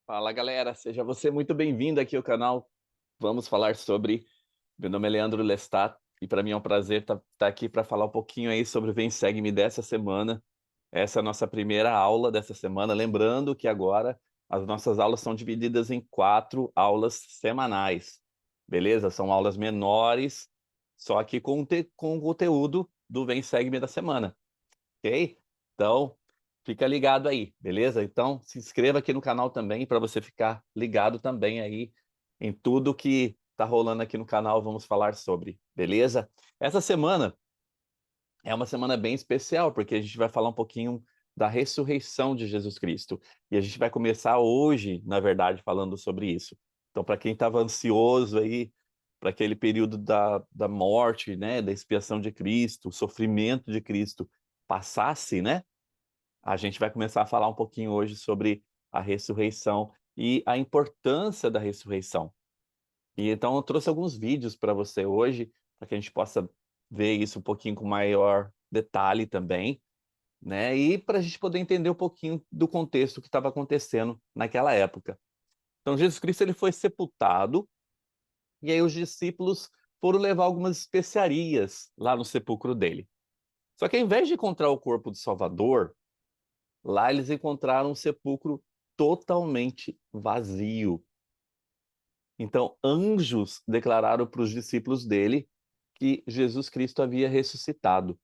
Fala galera, seja você muito bem-vindo aqui ao canal. Vamos falar sobre. Meu nome é Leandro Lestat e para mim é um prazer estar aqui para falar um pouquinho aí sobre o Vem Segue-me dessa semana. Essa é a nossa primeira aula dessa semana. Lembrando que agora as nossas aulas são divididas em 4 aulas semanais, beleza? São aulas menores, só que com o conteúdo do Vem Segue-me da semana, ok? Então, fica ligado aí, beleza? Então, se inscreva aqui no canal também para você ficar ligado também aí em tudo que tá rolando aqui no canal, vamos falar sobre, beleza? Essa semana é uma semana bem especial, porque a gente vai falar um pouquinho da ressurreição de Jesus Cristo. E a gente vai começar hoje, na verdade, falando sobre isso. Então, para quem estava ansioso aí, para aquele período da morte, né, da expiação de Cristo, o sofrimento de Cristo passasse, né? A gente vai começar a falar um pouquinho hoje sobre a ressurreição e a importância da ressurreição. E então eu trouxe alguns vídeos para você hoje, para que a gente possa ver isso um pouquinho com maior detalhe também, né? E para a gente poder entender um pouquinho do contexto que estava acontecendo naquela época. Então Jesus Cristo ele foi sepultado e aí os discípulos foram levar algumas especiarias lá no sepulcro dele. Só que ao invés de encontrar o corpo do Salvador, lá eles encontraram um sepulcro totalmente vazio. Então, anjos declararam para os discípulos dele que Jesus Cristo havia ressuscitado.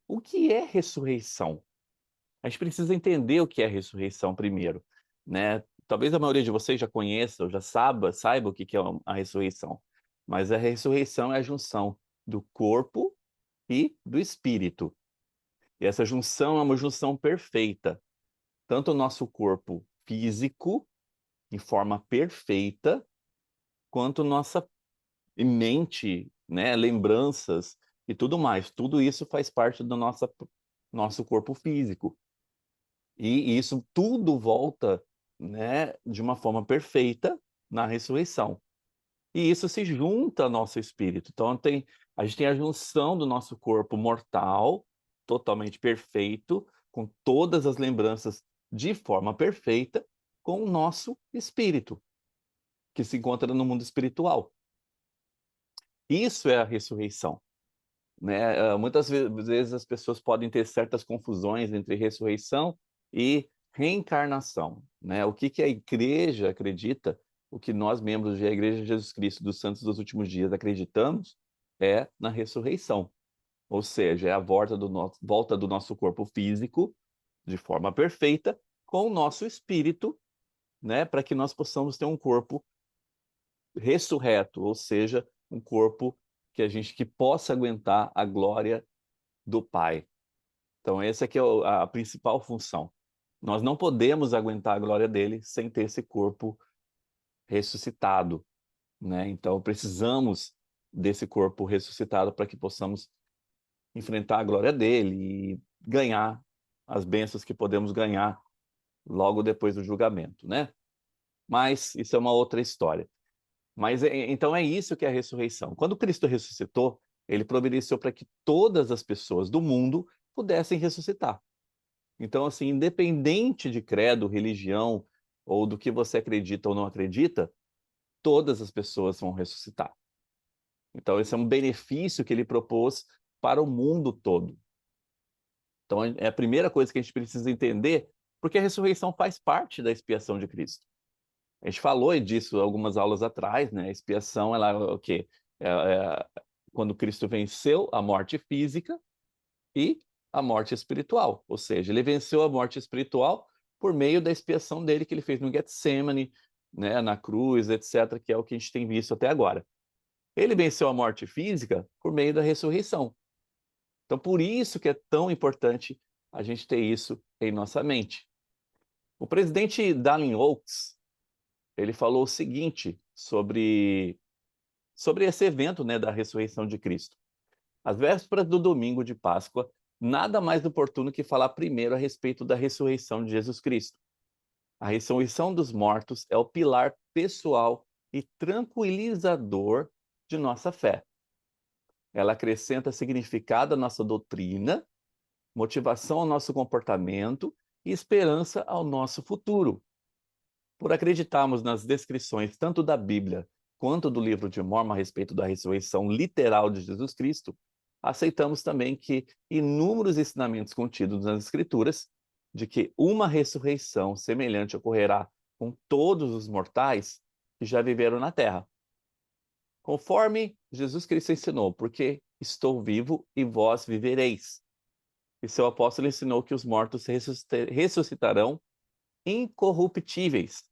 O que é ressurreição? A gente precisa entender o que é ressurreição primeiro, né? Talvez a maioria de vocês já conheça ou já saiba o que é a ressurreição. Mas a ressurreição é a junção do corpo e do espírito. E essa junção é uma junção perfeita. Tanto o nosso corpo físico, em forma perfeita, quanto nossa mente, né, lembranças e tudo mais. Tudo isso faz parte do nosso corpo físico. E isso tudo volta, né, de uma forma perfeita na ressurreição. E isso se junta ao nosso espírito. Então a gente tem a junção do nosso corpo mortal, totalmente perfeito, com todas as lembranças de forma perfeita, com o nosso espírito, que se encontra no mundo espiritual. Isso é a ressurreição, né? Muitas vezes as pessoas podem ter certas confusões entre ressurreição e reencarnação, né? O que a igreja acredita, o que nós, membros da Igreja de Jesus Cristo dos Santos dos Últimos Dias, acreditamos, é na ressurreição. Ou seja, é a volta do nosso corpo físico, de forma perfeita, com o nosso espírito, né? Para que nós possamos ter um corpo ressurreto, ou seja, um corpo que possa aguentar a glória do Pai. Então essa que é a principal função. Nós não podemos aguentar a glória dele sem ter esse corpo ressuscitado, né? Então precisamos desse corpo ressuscitado para que possamos enfrentar a glória dele e ganhar as bênçãos que podemos ganhar logo depois do julgamento, né? Mas isso é uma outra história. Mas então é isso que é a ressurreição. Quando Cristo ressuscitou, ele providenciou para que todas as pessoas do mundo pudessem ressuscitar. Então, assim, independente de credo, religião ou do que você acredita ou não acredita, todas as pessoas vão ressuscitar. Então, esse é um benefício que ele propôs para o mundo todo. Então, é a primeira coisa que a gente precisa entender, porque a ressurreição faz parte da expiação de Cristo. A gente falou disso algumas aulas atrás, né? A expiação, ela é o quê? É quando Cristo venceu a morte física e a morte espiritual. Ou seja, ele venceu a morte espiritual por meio da expiação dele que ele fez no Getsemane, né, na cruz, etc., que é o que a gente tem visto até agora. Ele venceu a morte física por meio da ressurreição. Então, por isso que é tão importante a gente ter isso em nossa mente. O presidente Dallin Oaks, ele falou o seguinte sobre esse evento, né, da ressurreição de Cristo. Às vésperas do domingo de Páscoa, nada mais oportuno que falar primeiro a respeito da ressurreição de Jesus Cristo. A ressurreição dos mortos é o pilar pessoal e tranquilizador de nossa fé. Ela acrescenta significado à nossa doutrina, motivação ao nosso comportamento e esperança ao nosso futuro. Por acreditarmos nas descrições tanto da Bíblia quanto do livro de Mórmon a respeito da ressurreição literal de Jesus Cristo, aceitamos também que inúmeros ensinamentos contidos nas Escrituras de que uma ressurreição semelhante ocorrerá com todos os mortais que já viveram na Terra. Conforme Jesus Cristo ensinou, porque estou vivo e vós vivereis. E seu apóstolo ensinou que os mortos ressuscitarão incorruptíveis.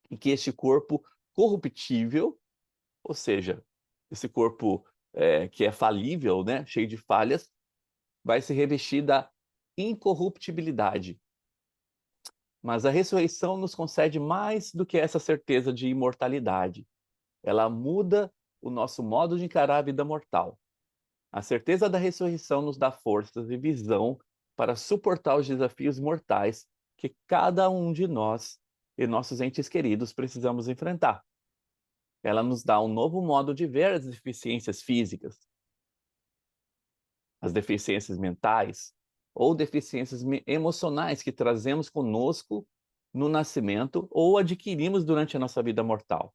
E que este corpo corruptível, ou seja, esse corpo que é falível, né, cheio de falhas, vai se revestir da incorruptibilidade. Mas a ressurreição nos concede mais do que essa certeza de imortalidade. Ela muda o nosso modo de encarar a vida mortal. A certeza da ressurreição nos dá forças e visão para suportar os desafios mortais que cada um de nós e nossos entes queridos precisamos enfrentar. Ela nos dá um novo modo de ver as deficiências físicas, as deficiências mentais ou deficiências emocionais que trazemos conosco no nascimento ou adquirimos durante a nossa vida mortal.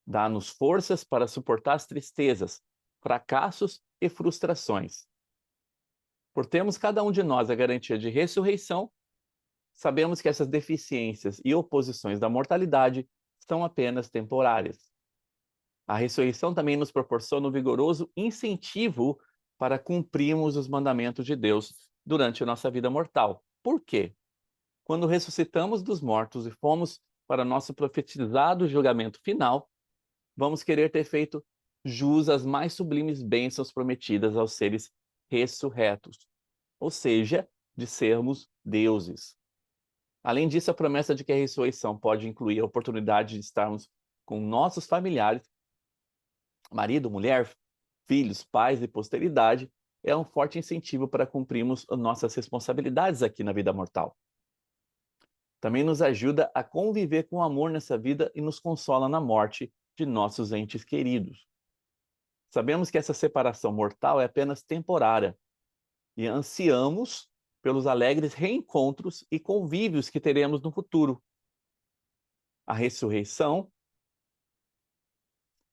Dá-nos forças para suportar as tristezas, fracassos e frustrações. Por termos cada um de nós a garantia de ressurreição, sabemos que essas deficiências e oposições da mortalidade são apenas temporárias. A ressurreição também nos proporciona um vigoroso incentivo para cumprirmos os mandamentos de Deus durante a nossa vida mortal. Por quê? Quando ressuscitamos dos mortos e fomos para nosso profetizado julgamento final, vamos querer ter feito jus às mais sublimes bênçãos prometidas aos seres ressurretos, ou seja, de sermos deuses. Além disso, a promessa de que a ressurreição pode incluir a oportunidade de estarmos com nossos familiares, marido, mulher, filhos, pais e posteridade, é um forte incentivo para cumprirmos nossas responsabilidades aqui na vida mortal. Também nos ajuda a conviver com amor nessa vida e nos consola na morte de nossos entes queridos. Sabemos que essa separação mortal é apenas temporária e ansiamos pelos alegres reencontros e convívios que teremos no futuro. A ressurreição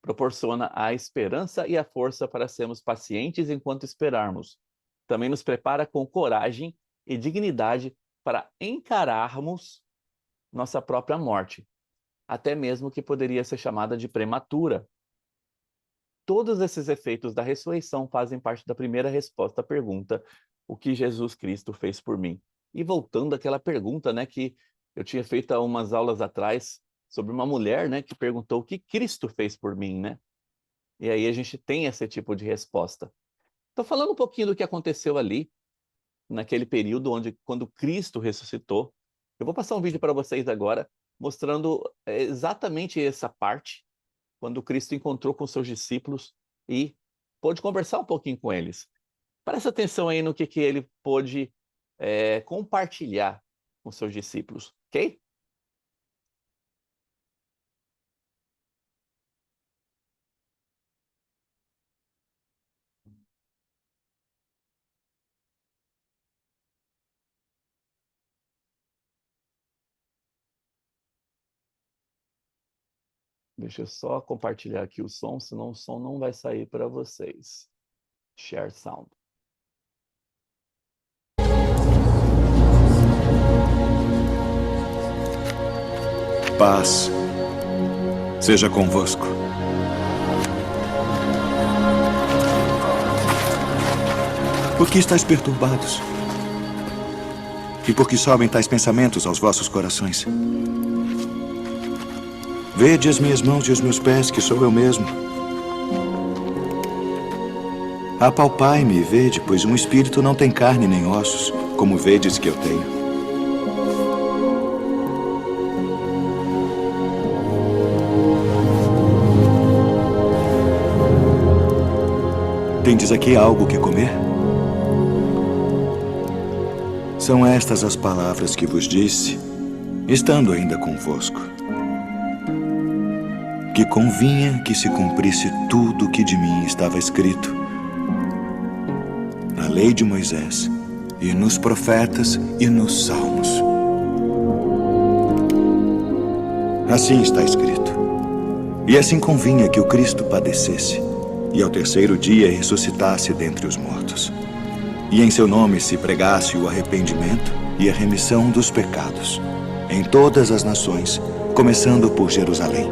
proporciona a esperança e a força para sermos pacientes enquanto esperarmos. Também nos prepara com coragem e dignidade para encararmos nossa própria morte, até mesmo que poderia ser chamada de prematura. Todos esses efeitos da ressurreição fazem parte da primeira resposta à pergunta: o que Jesus Cristo fez por mim? E voltando àquela pergunta, né, que eu tinha feito há umas aulas atrás, sobre uma mulher, né, que perguntou o que Cristo fez por mim, né? E aí a gente tem esse tipo de resposta. Então, falando um pouquinho do que aconteceu ali, naquele período quando Cristo ressuscitou, eu vou passar um vídeo para vocês agora, mostrando exatamente essa parte, quando Cristo encontrou com seus discípulos e pôde conversar um pouquinho com eles. Presta atenção aí no que ele pôde compartilhar com seus discípulos, ok? Deixa eu só compartilhar aqui o som, senão o som não vai sair para vocês. Share sound. Paz seja convosco. Por que estáis perturbados? E por que sobem tais pensamentos aos vossos corações? Vede as minhas mãos e os meus pés, que sou eu mesmo. Apalpai-me e vede, pois um espírito não tem carne nem ossos, como vedes que eu tenho. Tendes aqui algo que comer? São estas as palavras que vos disse, estando ainda convosco. Que convinha que se cumprisse tudo o que de mim estava escrito na lei de Moisés, e nos profetas, e nos salmos. Assim está escrito. E assim convinha que o Cristo padecesse, e ao terceiro dia ressuscitasse dentre os mortos. E em seu nome se pregasse o arrependimento e a remissão dos pecados, em todas as nações, começando por Jerusalém.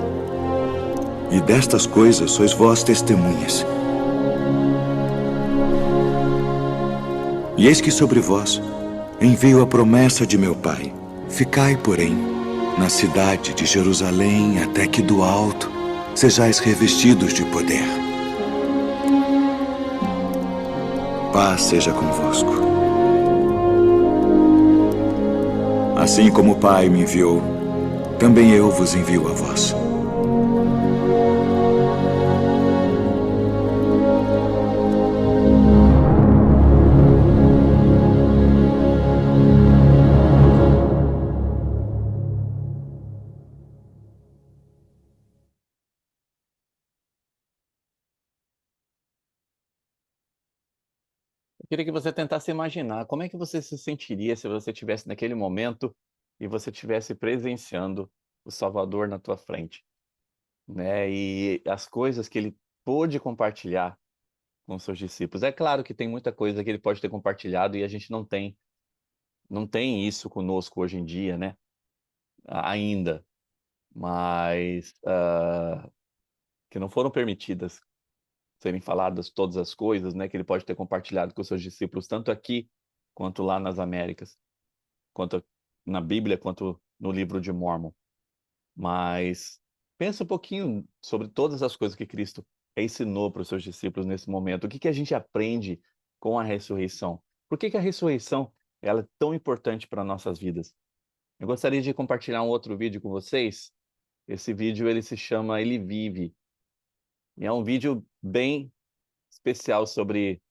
E destas coisas sois vós testemunhas. E eis que sobre vós envio a promessa de meu Pai. Ficai, porém, na cidade de Jerusalém, até que do alto sejais revestidos de poder. Paz seja convosco. Assim como o Pai me enviou, também eu vos envio a vós. Eu queria que você tentasse imaginar como é que você se sentiria se você estivesse naquele momento e você estivesse presenciando o Salvador na tua frente, né, e as coisas que ele pôde compartilhar com os seus discípulos. É claro que tem muita coisa que ele pode ter compartilhado e a gente não tem isso conosco hoje em dia, né, ainda, mas, que não foram permitidas serem faladas todas as coisas, né, que ele pode ter compartilhado com os seus discípulos, tanto aqui quanto lá nas Américas. Quanto na Bíblia, quanto no livro de Mórmon. Mas pensa um pouquinho sobre todas as coisas que Cristo ensinou para os seus discípulos nesse momento. O que que a gente aprende com a ressurreição? Por que que a ressurreição ela é tão importante para nossas vidas? Eu gostaria de compartilhar um outro vídeo com vocês. Esse vídeo ele se chama Ele Vive. E é um vídeo bem especial sobre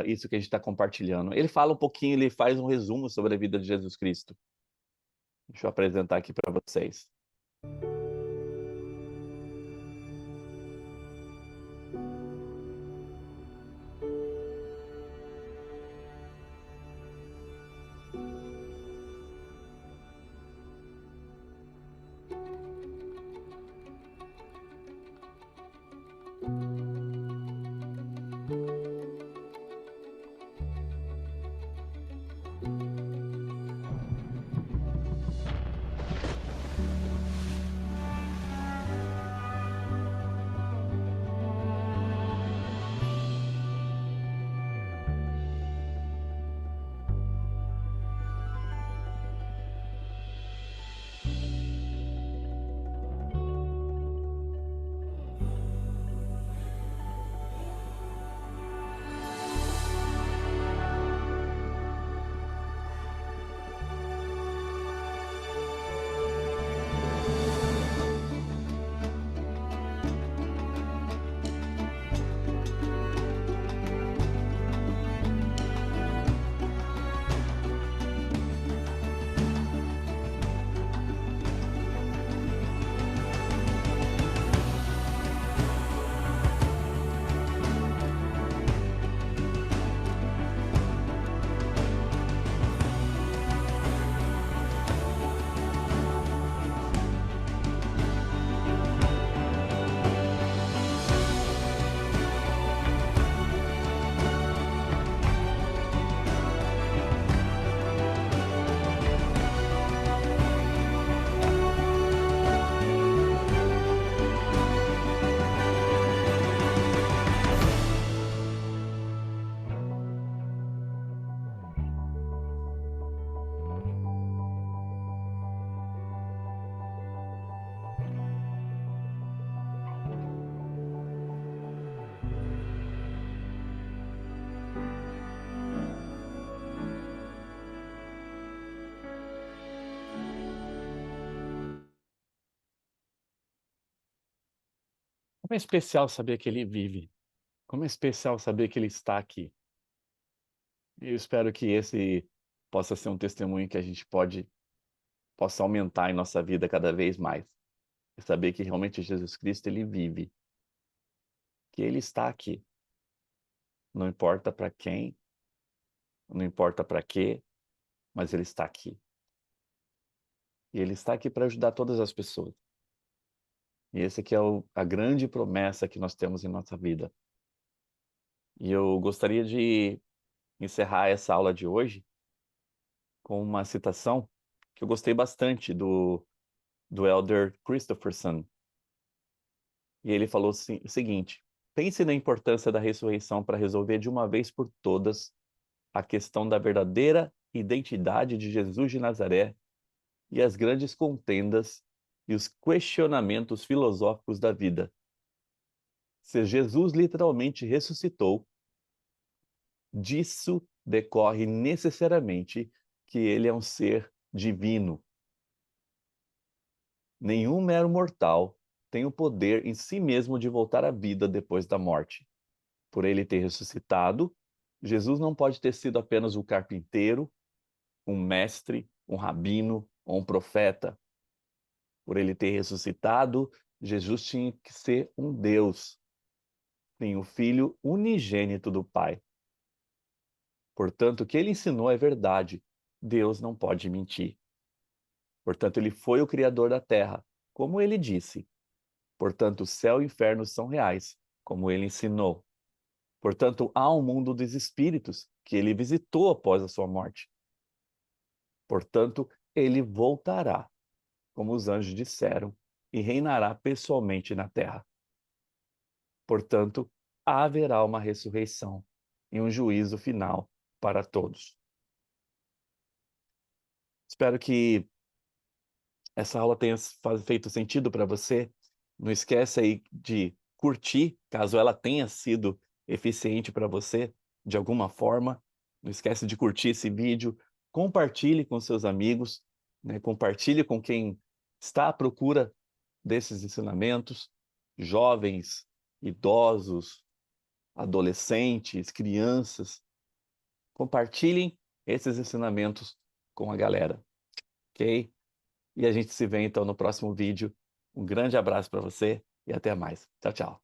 isso que a gente está compartilhando. Ele fala um pouquinho, ele faz um resumo sobre a vida de Jesus Cristo. Deixa eu apresentar aqui para vocês. Como é especial saber que ele vive. Como é especial saber que ele está aqui. E eu espero que esse possa ser um testemunho que a gente possa aumentar em nossa vida cada vez mais. E saber que realmente Jesus Cristo, ele vive. Que ele está aqui. Não importa para quem, não importa para quê, mas ele está aqui. E Ele está aqui para ajudar todas as pessoas. E esse aqui é a grande promessa que nós temos em nossa vida. E eu gostaria de encerrar essa aula de hoje com uma citação que eu gostei bastante do Elder Christopherson. E ele falou o seguinte: pense na importância da ressurreição para resolver de uma vez por todas a questão da verdadeira identidade de Jesus de Nazaré e as grandes contendas e os questionamentos filosóficos da vida. Se Jesus literalmente ressuscitou, disso decorre necessariamente que ele é um ser divino. Nenhum mero mortal tem o poder em si mesmo de voltar à vida depois da morte. Por ele ter ressuscitado, Jesus não pode ter sido apenas um carpinteiro, um mestre, um rabino ou um profeta. Por ele ter ressuscitado, Jesus tinha que ser um Deus, tem o Filho unigênito do Pai. Portanto, o que ele ensinou é verdade. Deus não pode mentir. Portanto, ele foi o Criador da terra, como ele disse. Portanto, o céu e o inferno são reais, como ele ensinou. Portanto, há um mundo dos espíritos que ele visitou após a sua morte. Portanto, ele voltará, como os anjos disseram, e reinará pessoalmente na terra. Portanto, haverá uma ressurreição e um juízo final para todos. Espero que essa aula tenha feito sentido para você. Não esquece aí de curtir, caso ela tenha sido eficiente para você de alguma forma. Não esquece de curtir esse vídeo, compartilhe com seus amigos, né? Compartilhe com quem está à procura desses ensinamentos, jovens, idosos, adolescentes, crianças. Compartilhem esses ensinamentos com a galera, ok? E a gente se vê então no próximo vídeo. Um grande abraço para você e até mais. Tchau, tchau.